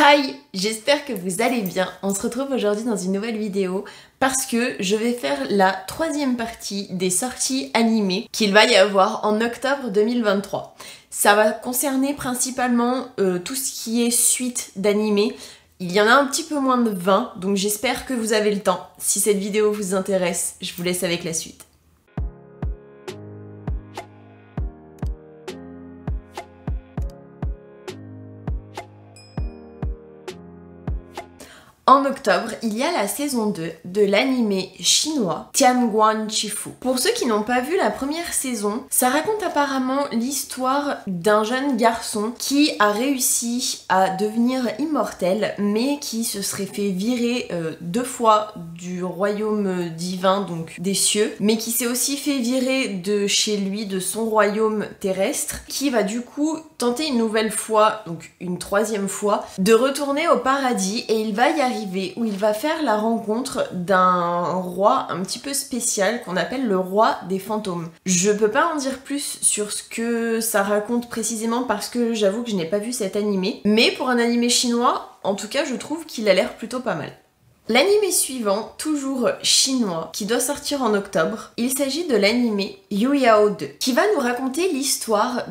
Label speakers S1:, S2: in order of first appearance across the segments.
S1: Hi, j'espère que vous allez bien. On se retrouve aujourd'hui dans une nouvelle vidéo parce que je vais faire la troisième partie des sorties animées qu'il va y avoir en octobre 2023. Ça va concerner principalement tout ce qui est suite d'animés. Il y en a un petit peu moins de 20, donc j'espère que vous avez le temps. Si cette vidéo vous intéresse, je vous laisse avec la suite. En octobre, il y a la saison 2 de l'animé chinois Tianguan Chifu. Pour ceux qui n'ont pas vu la première saison, ça raconte apparemment l'histoire d'un jeune garçon qui a réussi à devenir immortel, mais qui se serait fait virer 2 fois du royaume divin, donc des cieux, mais qui s'est aussi fait virer de chez lui, de son royaume terrestre, qui va du coup tenter une nouvelle fois, donc une troisième fois, de retourner au paradis, et il va y arriver où il va faire la rencontre d'un roi un petit peu spécial qu'on appelle le roi des fantômes. Je peux pas en dire plus sur ce que ça raconte précisément parce que j'avoue que je n'ai pas vu cet animé, mais pour un animé chinois, en tout cas je trouve qu'il a l'air plutôt pas mal. L'animé suivant, toujours chinois, qui doit sortir en octobre, il s'agit de l'animé Yu Yao 2, qui va nous raconter l'histoire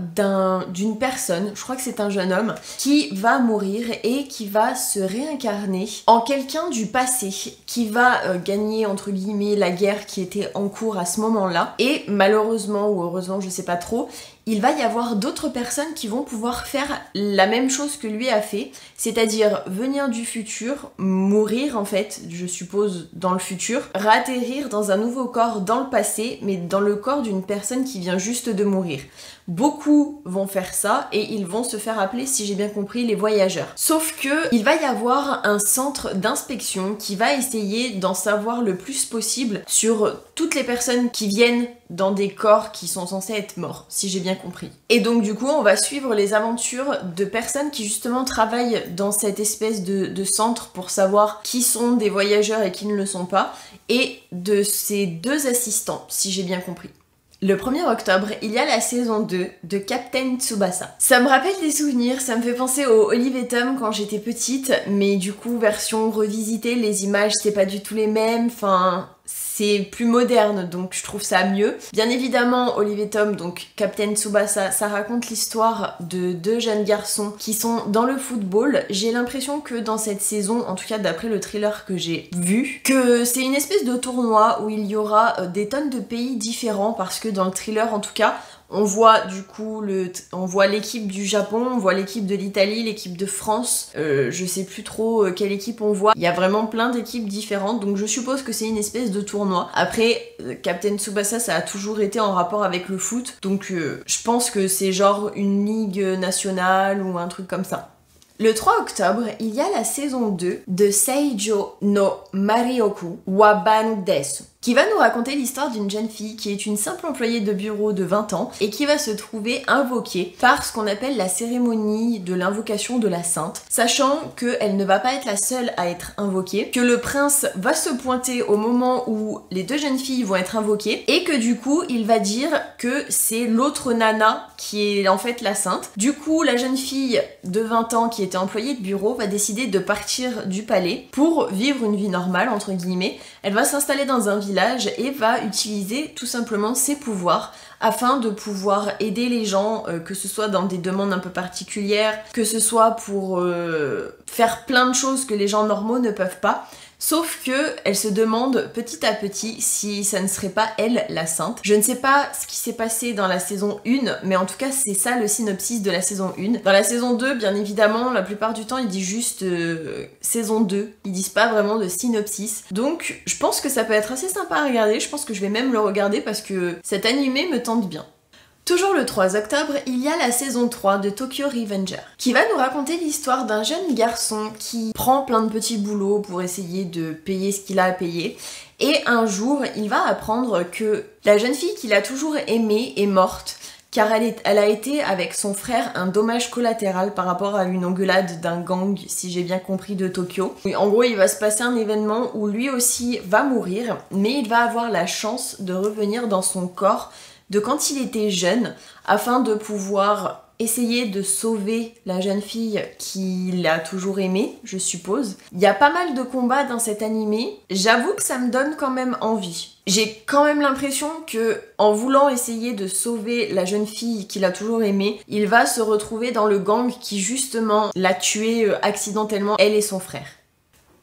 S1: d'une personne, je crois que c'est un jeune homme, qui va mourir et qui va se réincarner en quelqu'un du passé, qui va gagner entre guillemets la guerre qui était en cours à ce moment-là, et malheureusement ou heureusement, je sais pas trop, il va y avoir d'autres personnes qui vont pouvoir faire la même chose que lui a fait, c'est-à-dire venir du futur, mourir en fait, je suppose dans le futur, ratterrir dans un nouveau corps dans le passé, mais dans le corps d'une personne qui vient juste de mourir. Beaucoup vont faire ça et ils vont se faire appeler, si j'ai bien compris, les voyageurs. Sauf que il va y avoir un centre d'inspection qui va essayer d'en savoir le plus possible sur toutes les personnes qui viennent dans des corps qui sont censés être morts, si j'ai bien compris. Et donc du coup, on va suivre les aventures de personnes qui justement travaillent dans cette espèce de centre pour savoir qui sont des voyageurs et qui ne le sont pas, et de ces 2 assistants, si j'ai bien compris. Le 1er octobre, il y a la saison 2 de Captain Tsubasa. Ça me rappelle des souvenirs, ça me fait penser au Olive et Tom quand j'étais petite, mais du coup, version revisitée, les images c'est pas du tout les mêmes, enfin... c'est plus moderne, donc je trouve ça mieux. Bien évidemment, Olive et Tom, donc Captain Tsubasa, ça raconte l'histoire de 2 jeunes garçons qui sont dans le football. J'ai l'impression que dans cette saison, en tout cas d'après le trailer que j'ai vu, que c'est une espèce de tournoi où il y aura des tonnes de pays différents, parce que dans le thriller en tout cas, on voit du coup on voit l'équipe du Japon, on voit l'équipe de l'Italie, l'équipe de France, je sais plus trop quelle équipe on voit. Il y a vraiment plein d'équipes différentes, donc je suppose que c'est une espèce de tournoi. Après, Captain Tsubasa, ça a toujours été en rapport avec le foot, donc je pense que c'est genre une ligue nationale ou un truc comme ça. Le 3 octobre, il y a la saison 2 de Seijo no Marioku Waban Desu, qui va nous raconter l'histoire d'une jeune fille qui est une simple employée de bureau de 20 ans et qui va se trouver invoquée par ce qu'on appelle la cérémonie de l'invocation de la sainte, sachant qu'elle ne va pas être la seule à être invoquée, que le prince va se pointer au moment où les 2 jeunes filles vont être invoquées et que du coup il va dire que c'est l'autre nana qui est en fait la sainte. Du coup la jeune fille de 20 ans qui était employée de bureau va décider de partir du palais pour vivre une vie normale entre guillemets. Elle va s'installer dans un village et va utiliser tout simplement ses pouvoirs afin de pouvoir aider les gens, que ce soit dans des demandes un peu particulières, que ce soit pour faire plein de choses que les gens normaux ne peuvent pas. Sauf que elle se demande petit à petit si ça ne serait pas elle la sainte. Je ne sais pas ce qui s'est passé dans la saison 1, mais en tout cas c'est ça le synopsis de la saison 1. Dans la saison 2, bien évidemment, la plupart du temps ils disent juste saison 2, ils disent pas vraiment de synopsis. Donc je pense que ça peut être assez sympa à regarder, je pense que je vais même le regarder parce que cet animé me tente bien. Toujours le 3 octobre, il y a la saison 3 de Tokyo Revenger, qui va nous raconter l'histoire d'un jeune garçon qui prend plein de petits boulots pour essayer de payer ce qu'il a à payer, et un jour, il va apprendre que la jeune fille qu'il a toujours aimée est morte, car elle a été avec son frère un dommage collatéral par rapport à une engueulade d'un gang, si j'ai bien compris, de Tokyo. En gros, il va se passer un événement où lui aussi va mourir, mais il va avoir la chance de revenir dans son corps de quand il était jeune, afin de pouvoir essayer de sauver la jeune fille qu'il a toujours aimée, je suppose. Il y a pas mal de combats dans cet animé, j'avoue que ça me donne quand même envie. J'ai quand même l'impression que, en voulant essayer de sauver la jeune fille qu'il a toujours aimée, il va se retrouver dans le gang qui justement l'a tuée accidentellement, elle et son frère.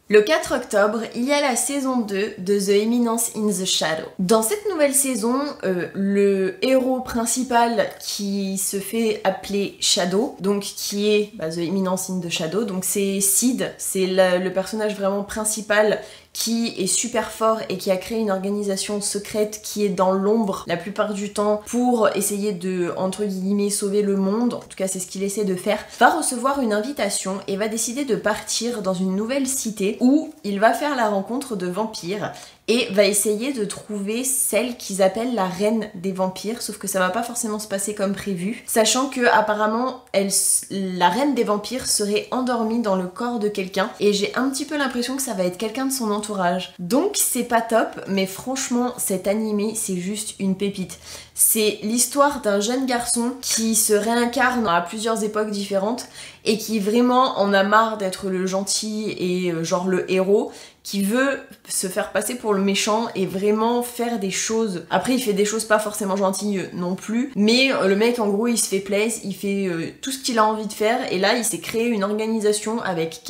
S1: Le 4 octobre, il y a la saison 2 de The Eminence in the Shadow. Dans cette nouvelle saison, le héros principal qui se fait appeler Shadow, donc qui est The Eminence in the Shadow, donc c'est Sid, c'est le personnage vraiment principal qui est super fort et qui a créé une organisation secrète qui est dans l'ombre la plupart du temps pour essayer de, entre guillemets, sauver le monde, en tout cas c'est ce qu'il essaie de faire, va recevoir une invitation et va décider de partir dans une nouvelle cité où il va faire la rencontre de vampires et va essayer de trouver celle qu'ils appellent la reine des vampires, sauf que ça va pas forcément se passer comme prévu, sachant que apparemment la reine des vampires serait endormie dans le corps de quelqu'un, et j'ai un petit peu l'impression que ça va être quelqu'un de son entourage. Donc c'est pas top, mais franchement cet animé c'est juste une pépite. C'est l'histoire d'un jeune garçon qui se réincarne à plusieurs époques différentes et qui vraiment en a marre d'être le gentil et genre le héros, qui veut se faire passer pour le méchant et vraiment faire des choses. Après il fait des choses pas forcément gentilles non plus, mais le mec en gros il se fait plaisir, il fait tout ce qu'il a envie de faire, et là il s'est créé une organisation avec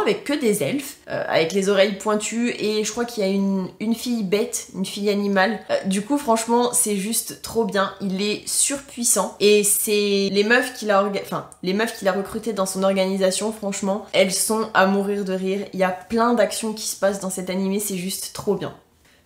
S1: avec que des elfes, avec les oreilles pointues, et je crois qu'il y a une fille bête, une fille animale. Du coup franchement c'est juste trop bien, il est surpuissant, et c'est les meufs qu'il a recrutées dans son organisation, franchement elles sont à mourir de rire, il y a plein d'actions qui se passent dans cet animé, c'est juste trop bien.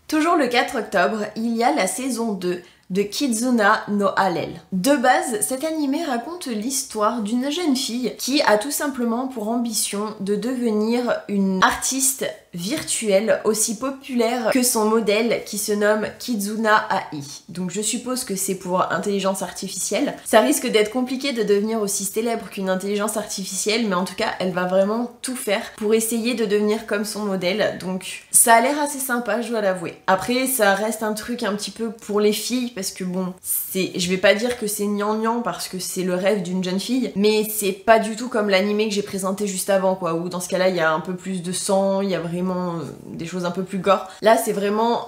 S1: Toujours le 4 octobre, il y a la saison 2 de Kizuna no Hallel. De base, cet animé raconte l'histoire d'une jeune fille qui a tout simplement pour ambition de devenir une artiste virtuelle aussi populaire que son modèle qui se nomme Kizuna AI. Donc je suppose que c'est pour intelligence artificielle. Ça risque d'être compliqué de devenir aussi célèbre qu'une intelligence artificielle, mais en tout cas elle va vraiment tout faire pour essayer de devenir comme son modèle. Donc ça a l'air assez sympa, je dois l'avouer. Après ça reste un truc un petit peu pour les filles, parce que bon, je vais pas dire que c'est gnangnan parce que c'est le rêve d'une jeune fille, mais c'est pas du tout comme l'animé que j'ai présenté juste avant, quoi, où dans ce cas-là il y a un peu plus de sang, il y a vraiment des choses un peu plus gore. Là c'est vraiment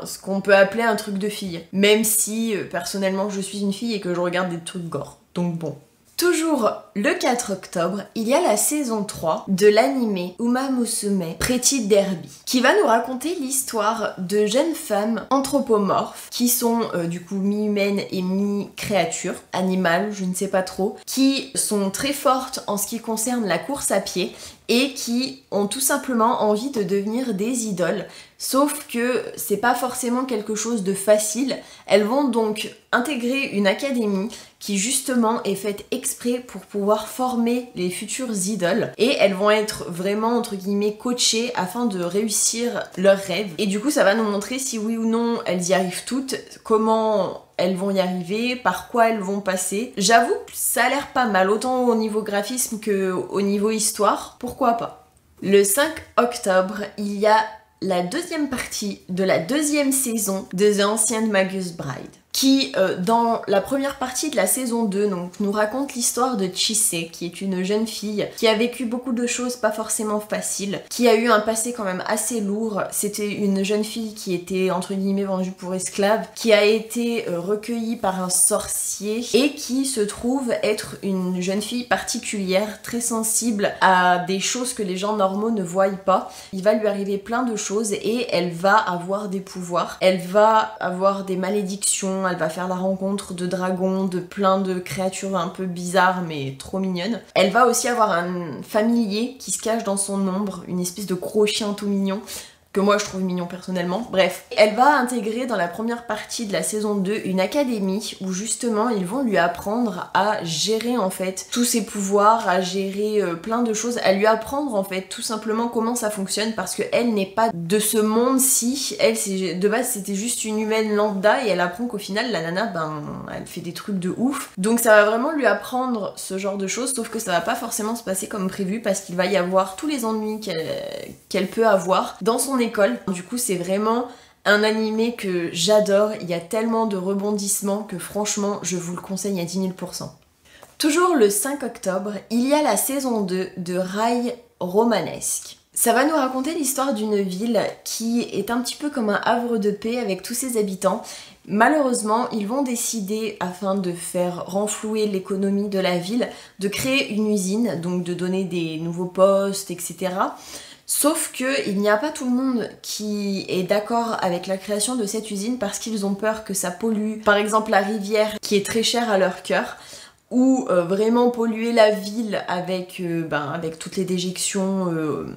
S1: ce qu'on peut appeler un truc de fille, même si personnellement je suis une fille et que je regarde des trucs gore, donc bon. Toujours le 4 octobre, il y a la saison 3 de l'anime Uma Musume Pretty Derby, qui va nous raconter l'histoire de jeunes femmes anthropomorphes qui sont du coup mi-humaines et mi-créatures, animales, je ne sais pas trop, qui sont très fortes en ce qui concerne la course à pied et qui ont tout simplement envie de devenir des idoles. Sauf que c'est pas forcément quelque chose de facile. Elles vont donc intégrer une académie qui justement est faite exprès pour pouvoir former les futures idoles, et elles vont être vraiment entre guillemets coachées afin de réussir leurs rêves. Et du coup ça va nous montrer si oui ou non elles y arrivent toutes, comment elles vont y arriver, par quoi elles vont passer. J'avoue que ça a l'air pas mal, autant au niveau graphisme que au niveau histoire, pourquoi pas. Le 5 octobre, il y a la deuxième partie de la deuxième saison de The Ancient Magus Bride, qui, dans la première partie de la saison 2, donc, nous raconte l'histoire de Chise, qui est une jeune fille qui a vécu beaucoup de choses pas forcément faciles, qui a eu un passé quand même assez lourd. C'était une jeune fille qui était, entre guillemets, vendue pour esclave, qui a été recueillie par un sorcier, et qui se trouve être une jeune fille particulière, très sensible à des choses que les gens normaux ne voient pas. Il va lui arriver plein de choses, et elle va avoir des pouvoirs, elle va avoir des malédictions, elle va faire la rencontre de dragons, de plein de créatures un peu bizarres mais trop mignonnes. Elle va aussi avoir un familier qui se cache dans son ombre, une espèce de gros chien tout mignon, que moi je trouve mignon personnellement. Bref, elle va intégrer dans la première partie de la saison 2 une académie où justement ils vont lui apprendre à gérer en fait tous ses pouvoirs, à gérer plein de choses, à lui apprendre en fait tout simplement comment ça fonctionne, parce qu'elle n'est pas de ce monde-ci. Elle, de base c'était juste une humaine lambda, et elle apprend qu'au final la nana, elle fait des trucs de ouf. Donc ça va vraiment lui apprendre ce genre de choses, sauf que ça va pas forcément se passer comme prévu, parce qu'il va y avoir tous les ennuis qu'elle peut avoir dans son école. Du coup c'est vraiment un animé que j'adore, il y a tellement de rebondissements que franchement je vous le conseille à 10 000%. Toujours le 5 octobre, il y a la saison 2 de Rails romanesque. Ça va nous raconter l'histoire d'une ville qui est un petit peu comme un havre de paix avec tous ses habitants. Malheureusement, ils vont décider, afin de faire renflouer l'économie de la ville, de créer une usine, donc de donner des nouveaux postes, etc. Sauf qu'il n'y a pas tout le monde qui est d'accord avec la création de cette usine parce qu'ils ont peur que ça pollue, par exemple la rivière qui est très chère à leur cœur, ou vraiment polluer la ville avec toutes les déjections,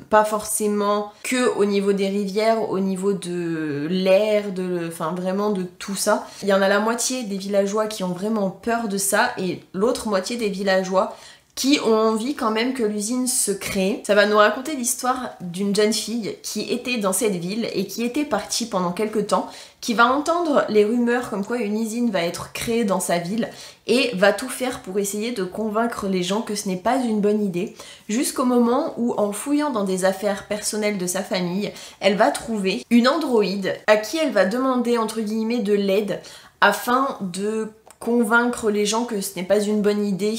S1: pas forcément que au niveau des rivières, au niveau de l'air, enfin vraiment de tout ça. Il y en a la moitié des villageois qui ont vraiment peur de ça et l'autre moitié des villageois qui ont envie quand même que l'usine se crée. Ça va nous raconter l'histoire d'une jeune fille qui était dans cette ville et qui était partie pendant quelques temps, qui va entendre les rumeurs comme quoi une usine va être créée dans sa ville et va tout faire pour essayer de convaincre les gens que ce n'est pas une bonne idée, jusqu'au moment où, en fouillant dans des affaires personnelles de sa famille, elle va trouver une androïde à qui elle va demander entre guillemets de l'aide afin de convaincre les gens que ce n'est pas une bonne idée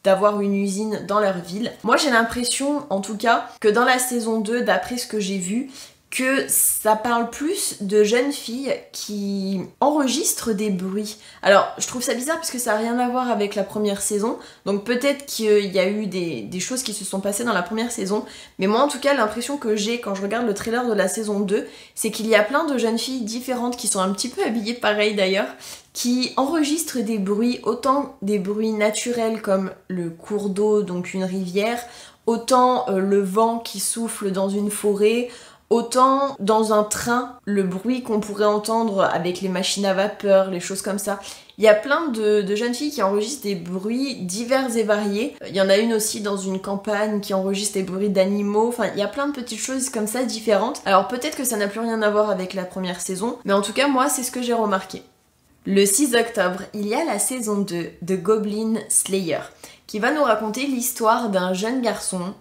S1: d'avoir une usine dans leur ville. Moi j'ai l'impression en tout cas que dans la saison 2, d'après ce que j'ai vu, que ça parle plus de jeunes filles qui enregistrent des bruits. Alors je trouve ça bizarre parce que ça n'a rien à voir avec la première saison, donc peut-être qu'il y a eu des choses qui se sont passées dans la première saison, mais moi en tout cas l'impression que j'ai quand je regarde le trailer de la saison 2, c'est qu'il y a plein de jeunes filles différentes qui sont un petit peu habillées pareil d'ailleurs, qui enregistrent des bruits, autant des bruits naturels comme le cours d'eau, donc une rivière, autant le vent qui souffle dans une forêt, autant dans un train, le bruit qu'on pourrait entendre avec les machines à vapeur, les choses comme ça. Il y a plein de jeunes filles qui enregistrent des bruits divers et variés. Il y en a une aussi dans une campagne qui enregistre des bruits d'animaux. Enfin, il y a plein de petites choses comme ça différentes. Alors peut-être que ça n'a plus rien à voir avec la première saison, mais en tout cas moi c'est ce que j'ai remarqué. Le 6 octobre, il y a la saison 2 de Goblin Slayer, qui va nous raconter l'histoire d'un jeune garçon,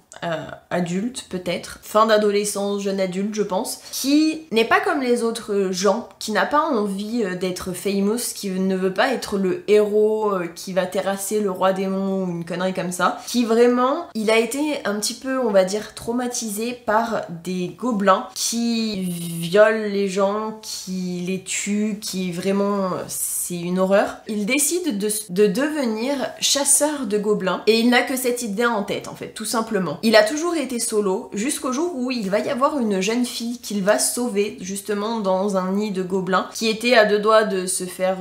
S1: adulte peut-être, fin d'adolescence, jeune adulte je pense, qui n'est pas comme les autres gens, qui n'a pas envie d'être famous, qui ne veut pas être le héros qui va terrasser le roi démon ou une connerie comme ça, qui vraiment, il a été un petit peu, on va dire, traumatisé par des gobelins qui violent les gens, qui les tuent, qui vraiment, c'est une horreur. Il décide de devenir chasseur de gobelins et il n'a que cette idée en tête en fait, tout simplement. Il a toujours été solo jusqu'au jour où il va y avoir une jeune fille qu'il va sauver justement dans un nid de gobelins qui était à deux doigts de se faire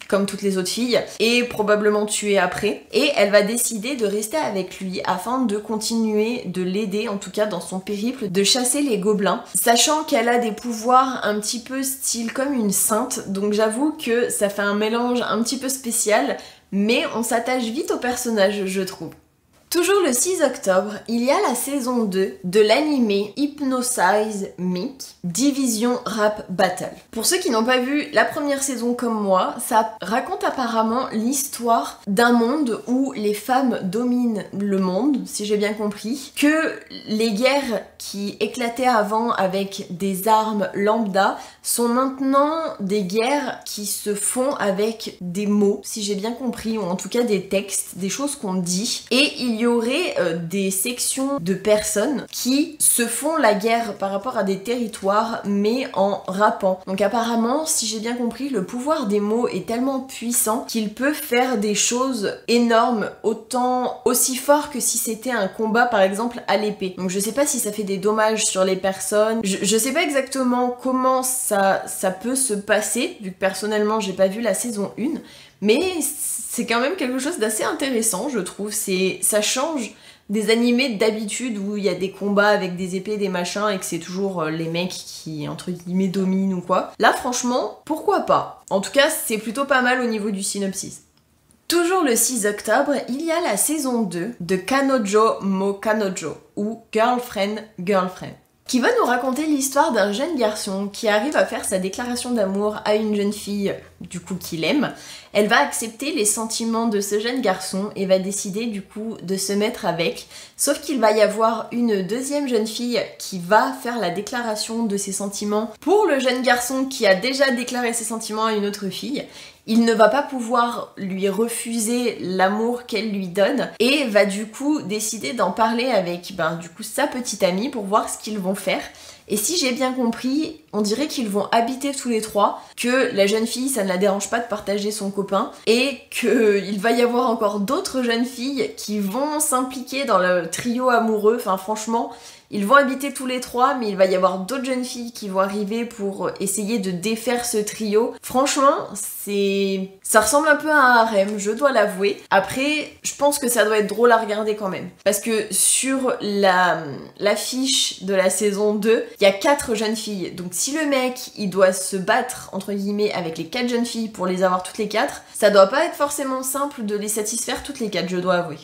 S1: comme toutes les autres filles et probablement tuer après. Et elle va décider de rester avec lui afin de continuer de l'aider en tout cas dans son périple de chasser les gobelins, sachant qu'elle a des pouvoirs un petit peu style comme une sainte, donc j'avoue que ça fait un mélange un petit peu spécial, mais on s'attache vite au personnage je trouve. Toujours le 6 octobre, il y a la saison 2 de l'animé Hypnotize Mic Division Rap Battle. Pour ceux qui n'ont pas vu la première saison comme moi, ça raconte apparemment l'histoire d'un monde où les femmes dominent le monde, si j'ai bien compris, que les guerres qui éclataient avant avec des armes lambda sont maintenant des guerres qui se font avec des mots, si j'ai bien compris, ou en tout cas des textes, des choses qu'on dit, et il y aurait des sections de personnes qui se font la guerre par rapport à des territoires mais en rappant. Donc apparemment, si j'ai bien compris, le pouvoir des mots est tellement puissant qu'il peut faire des choses énormes, aussi fort que si c'était un combat par exemple à l'épée. Donc je sais pas si ça fait des dommages sur les personnes, je sais pas exactement comment ça peut se passer, vu que personnellement j'ai pas vu la saison 1, mais c'est quand même quelque chose d'assez intéressant, je trouve. Ça change des animés d'habitude où il y a des combats avec des épées, des machins, et que c'est toujours les mecs qui, entre guillemets, dominent ou quoi. Là, franchement, pourquoi pas? En tout cas, c'est plutôt pas mal au niveau du synopsis. Toujours le 6 octobre, il y a la saison 2 de Kanojo mo Kanojo, ou Girlfriend, Girlfriend, qui va nous raconter l'histoire d'un jeune garçon qui arrive à faire sa déclaration d'amour à une jeune fille, du coup, qu'il aime. Elle va accepter les sentiments de ce jeune garçon et va décider du coup de se mettre avec, sauf qu'il va y avoir une deuxième jeune fille qui va faire la déclaration de ses sentiments pour le jeune garçon qui a déjà déclaré ses sentiments à une autre fille, il ne va pas pouvoir lui refuser l'amour qu'elle lui donne et va du coup décider d'en parler avec du coup sa petite amie pour voir ce qu'ils vont faire. Et si j'ai bien compris, on dirait qu'ils vont habiter tous les trois, que la jeune fille, ça ne la dérange pas de partager son copain, et qu'il va y avoir encore d'autres jeunes filles qui vont s'impliquer dans le trio amoureux. Enfin franchement, ils vont habiter tous les trois, mais il va y avoir d'autres jeunes filles qui vont arriver pour essayer de défaire ce trio. Franchement, ça ressemble un peu à un harem, je dois l'avouer. Après, je pense que ça doit être drôle à regarder quand même. Parce que sur l'affiche de la saison 2, il y a 4 jeunes filles. Donc si le mec, il doit se battre, entre guillemets, avec les 4 jeunes filles pour les avoir toutes les 4, ça doit pas être forcément simple de les satisfaire toutes les 4, je dois avouer.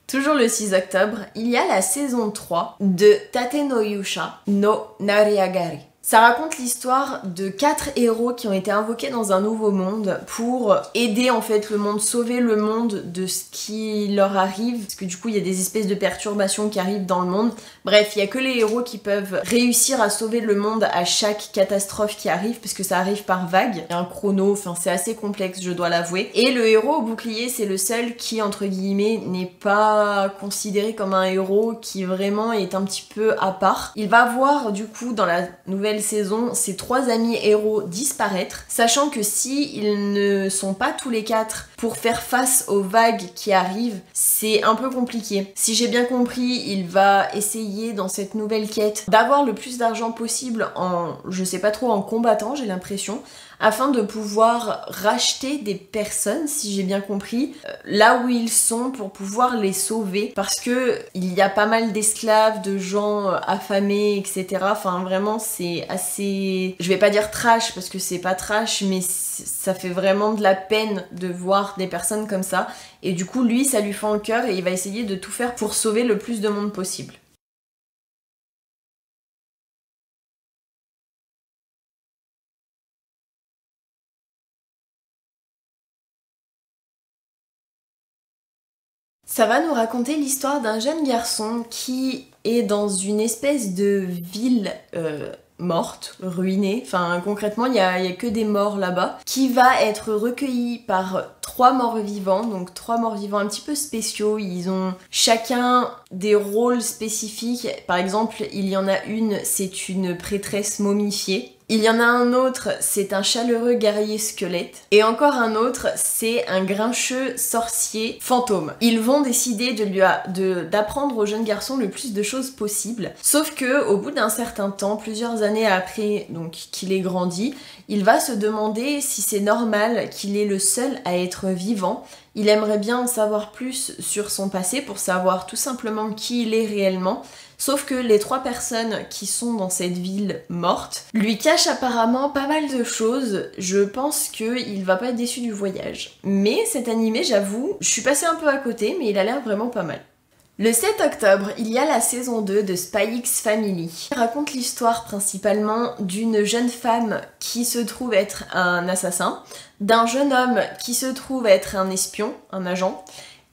S1: Toujours le 6 octobre, il y a la saison 3 de Tate no Yusha no Nariagari. Ça raconte l'histoire de 4 héros qui ont été invoqués dans un nouveau monde pour aider en fait le monde, sauver le monde de ce qui leur arrive, parce que du coup il y a des espèces de perturbations qui arrivent dans le monde. Bref, il y a que les héros qui peuvent réussir à sauver le monde à chaque catastrophe qui arrive, parce que ça arrive par vague. Il y a un chrono, enfin c'est assez complexe, je dois l'avouer. Et le héros au bouclier, c'est le seul qui, entre guillemets, n'est pas considéré comme un héros, qui vraiment est un petit peu à part. Il va voir du coup dans la nouvelle saison ses 3 amis héros disparaître, sachant que si ils ne sont pas tous les 4 pour faire face aux vagues qui arrivent, c'est un peu compliqué. Si j'ai bien compris, il va essayer dans cette nouvelle quête d'avoir le plus d'argent possible je sais pas trop, en combattant, j'ai l'impression, afin de pouvoir racheter des personnes, si j'ai bien compris, là où ils sont pour pouvoir les sauver, parce que il y a pas mal d'esclaves, de gens affamés, etc. Enfin vraiment c'est assez, je vais pas dire trash parce que c'est pas trash, mais ça fait vraiment de la peine de voir des personnes comme ça, et du coup lui ça lui fend le cœur et il va essayer de tout faire pour sauver le plus de monde possible. Ça va nous raconter l'histoire d'un jeune garçon qui est dans une espèce de ville morte, ruinée, enfin concrètement il y a que des morts là-bas, qui va être recueilli par 3 morts vivants, donc 3 morts vivants un petit peu spéciaux. Ils ont chacun des rôles spécifiques. Par exemple, il y en a une, c'est une prêtresse momifiée. Il y en a un autre, c'est un chaleureux guerrier squelette. Et encore un autre, c'est un grincheux sorcier fantôme. Ils vont décider d'apprendre au jeune garçon le plus de choses possible. Sauf que au bout d'un certain temps, plusieurs années après donc qu'il ait grandi, il va se demander si c'est normal qu'il est le seul à être vivant. Il aimerait bien en savoir plus sur son passé pour savoir tout simplement qui il est réellement. Sauf que les 3 personnes qui sont dans cette ville morte lui cachent apparemment pas mal de choses. Je pense qu'il va pas être déçu du voyage. Mais cet animé, j'avoue, je suis passée un peu à côté, mais il a l'air vraiment pas mal. Le 7 octobre, il y a la saison 2 de Spy X Family. Il raconte l'histoire principalement d'une jeune femme qui se trouve être un assassin, d'un jeune homme qui se trouve être un espion, un agent,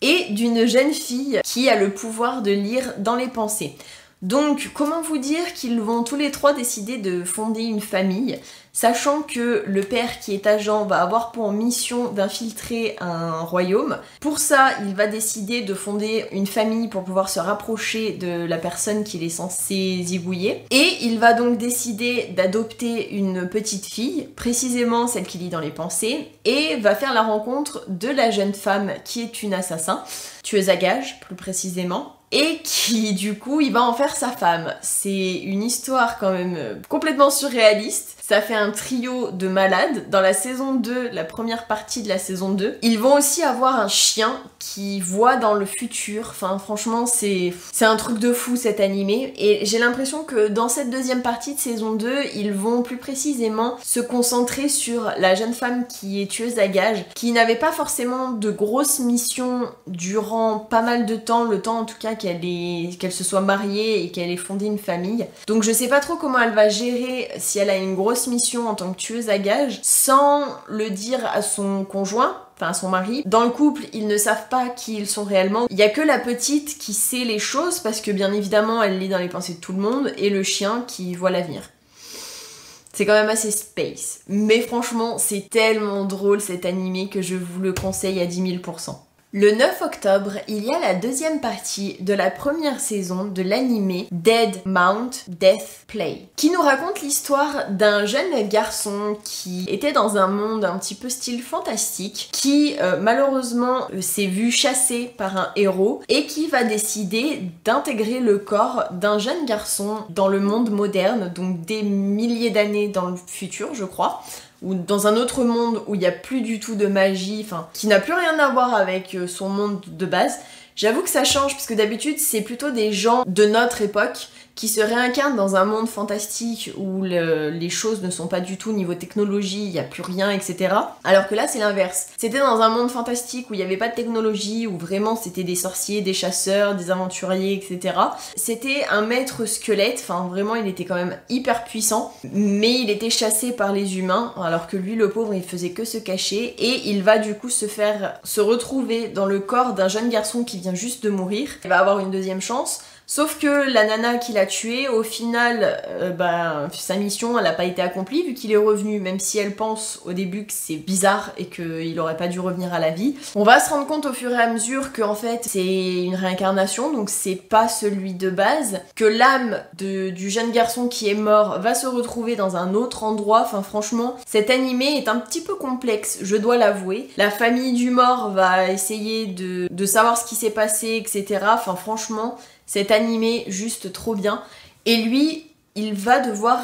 S1: et d'une jeune fille qui a le pouvoir de lire dans les pensées. Donc, comment vous dire qu'ils vont tous les 3 décider de fonder une famille, sachant que le père qui est agent va avoir pour mission d'infiltrer un royaume. Pour ça, il va décider de fonder une famille pour pouvoir se rapprocher de la personne qu'il est censé zigouiller. Et il va donc décider d'adopter une petite fille, précisément celle qui lit dans les pensées, et va faire la rencontre de la jeune femme qui est une assassin, tueuse à gages plus précisément, et qui du coup il va en faire sa femme. C'est une histoire quand même complètement surréaliste. Ça fait un trio de malades. Dans la saison 2, la première partie de la saison 2, ils vont aussi avoir un chien qui voit dans le futur. Enfin franchement c'est un truc de fou cet animé, et j'ai l'impression que dans cette deuxième partie de saison 2, ils vont plus précisément se concentrer sur la jeune femme qui est tueuse à gages, qui n'avait pas forcément de grosses missions durant pas mal de temps, le temps en tout cas qu'elle se soit mariée et qu'elle ait fondé une famille. Donc je sais pas trop comment elle va gérer si elle a une grosse mission en tant que tueuse à gages sans le dire à son conjoint, enfin à son mari. Dans le couple, ils ne savent pas qui ils sont réellement. Il y a que la petite qui sait les choses parce que bien évidemment elle lit dans les pensées de tout le monde, et le chien qui voit l'avenir. C'est quand même assez space. Mais franchement, c'est tellement drôle cet animé que je vous le conseille à 10 000%. Le 9 octobre, il y a la deuxième partie de la première saison de l'animé Dead Mount Death Play, qui nous raconte l'histoire d'un jeune garçon qui était dans un monde un petit peu style fantastique, qui malheureusement s'est vu chassé par un héros et qui va décider d'intégrer le corps d'un jeune garçon dans le monde moderne, donc des milliers d'années dans le futur, je crois, ou dans un autre monde où il n'y a plus du tout de magie, enfin, qui n'a plus rien à voir avec son monde de base. J'avoue que ça change, parce que d'habitude, c'est plutôt des gens de notre époque qui se réincarnent dans un monde fantastique où les choses ne sont pas du tout niveau technologie, il n'y a plus rien, etc. Alors que là, c'est l'inverse. C'était dans un monde fantastique où il n'y avait pas de technologie, où vraiment c'était des sorciers, des chasseurs, des aventuriers, etc. C'était un maître squelette, enfin vraiment, il était quand même hyper puissant, mais il était chassé par les humains, alors que lui, le pauvre, il faisait que se cacher, et il va du coup se retrouver dans le corps d'un jeune garçon qui vient juste de mourir. Il va avoir une deuxième chance. Sauf que la nana qui l'a tué, au final, sa mission, elle n'a pas été accomplie vu qu'il est revenu, même si elle pense au début que c'est bizarre et qu'il aurait pas dû revenir à la vie. On va se rendre compte au fur et à mesure qu'en fait c'est une réincarnation, donc c'est pas celui de base, que l'âme du jeune garçon qui est mort va se retrouver dans un autre endroit. Enfin franchement, cet animé est un petit peu complexe, je dois l'avouer. La famille du mort va essayer de savoir ce qui s'est passé, etc. Enfin franchement, cet animé juste trop bien. Et lui, il va devoir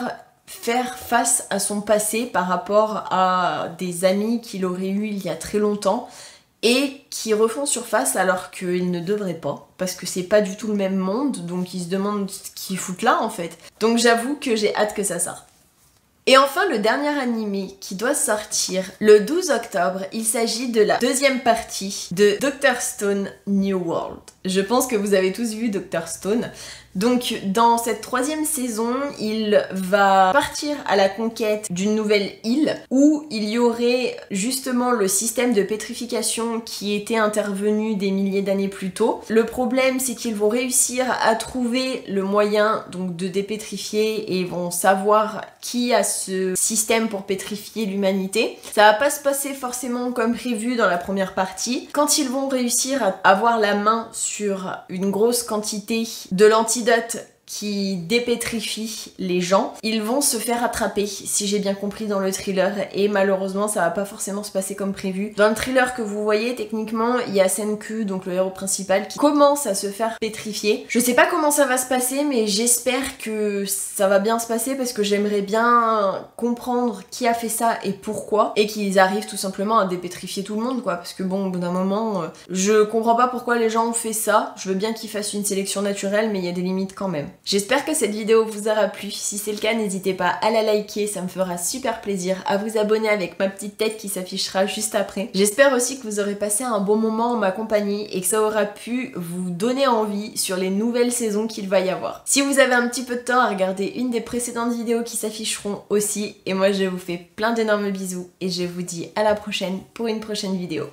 S1: faire face à son passé par rapport à des amis qu'il aurait eu il y a très longtemps et qui refont surface alors qu'ils ne devraient pas, parce que c'est pas du tout le même monde, donc ils se demandent ce qu'ils foutent là en fait. Donc j'avoue que j'ai hâte que ça sorte. Et enfin, le dernier animé qui doit sortir le 12 octobre, il s'agit de la deuxième partie de Dr. Stone New World. Je pense que vous avez tous vu Dr. Stone. Donc dans cette troisième saison, il va partir à la conquête d'une nouvelle île où il y aurait justement le système de pétrification qui était intervenu des milliers d'années plus tôt. Le problème, c'est qu'ils vont réussir à trouver le moyen donc de dépétrifier et vont savoir qui a ce système pour pétrifier l'humanité. Ça va pas se passer forcément comme prévu dans la première partie. Quand ils vont réussir à avoir la main sur une grosse quantité de l'antidote qui dépétrifie les gens, ils vont se faire attraper, si j'ai bien compris dans le thriller, et malheureusement ça va pas forcément se passer comme prévu. Dans le thriller que vous voyez, techniquement, il y a Senku, donc le héros principal, qui commence à se faire pétrifier. Je sais pas comment ça va se passer, mais j'espère que ça va bien se passer parce que j'aimerais bien comprendre qui a fait ça et pourquoi, et qu'ils arrivent tout simplement à dépétrifier tout le monde, quoi, parce que bon, au bout d'un moment, je comprends pas pourquoi les gens ont fait ça. Je veux bien qu'ils fassent une sélection naturelle, mais il y a des limites quand même. J'espère que cette vidéo vous aura plu. Si c'est le cas, n'hésitez pas à la liker, ça me fera super plaisir, à vous abonner avec ma petite tête qui s'affichera juste après. J'espère aussi que vous aurez passé un bon moment en ma compagnie et que ça aura pu vous donner envie sur les nouvelles saisons qu'il va y avoir. Si vous avez un petit peu de temps à regarder une des précédentes vidéos qui s'afficheront aussi, et moi je vous fais plein d'énormes bisous et je vous dis à la prochaine pour une prochaine vidéo.